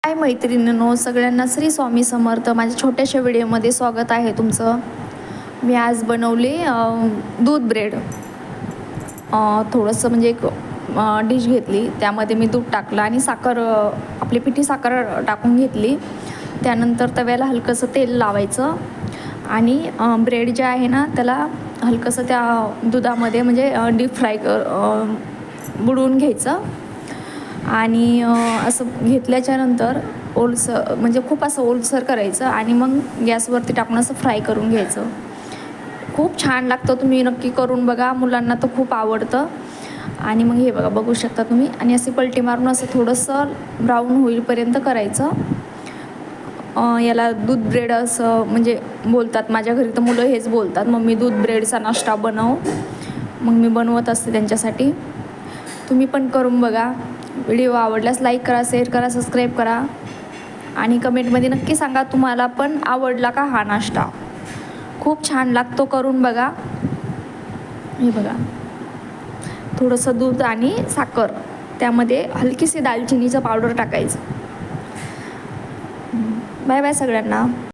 हाय मैत्रिणींनो, सगळ्यांना श्री स्वामी समर्थ. माझ्या छोट्याशा व्हिडिओमध्ये स्वागत आहे तुमचं. मी आज बनवले दूध ब्रेड. थोडंसं म्हणजे एक डिश घेतली, त्यामध्ये मी दूध टाकलं आणि साखर, आपली पिठी साखर टाकून घेतली. त्यानंतर तव्याला हलकंसं तेल लावायचं आणि ब्रेड जे आहे ना त्याला हलकंसं त्या दुधामध्ये म्हणजे डीप फ्राय बुडवून घ्यायचं. आणि असं घेतल्याच्यानंतर ओलसर म्हणजे खूप असं ओलसर करायचं आणि मग गॅसवरती टाकून असं फ्राय करून घ्यायचं. खूप छान लागतं, तुम्ही नक्की करून बघा. मुलांना तर खूप आवडतं. आणि मग हे बघा, बघू शकता तुम्ही. आणि असे पलटी मारून असं थोडंसं ब्राऊन होईपर्यंत करायचं. याला दूध ब्रेड असं म्हणजे बोलतात. माझ्या घरी तर मुलं हेच बोलतात, मम्मी दूध ब्रेडचा नाश्ता बनव. मग मी बनवत असते त्यांच्यासाठी. तुम्ही पण करून बघा. व्हिडिओ आवडल्यास लाईक करा, शेअर करा, सबस्क्राईब करा आणि कमेंटमध्ये नक्की सांगा तुम्हाला पण आवडला का हा नाश्ता. खूप छान लागतो, करून बघा. हे बघा, थोडंसं दूध आणि साखर, त्यामध्ये हलकीशी दालचिनीचं पावडर टाकायचं. बाय बाय सगळ्यांना.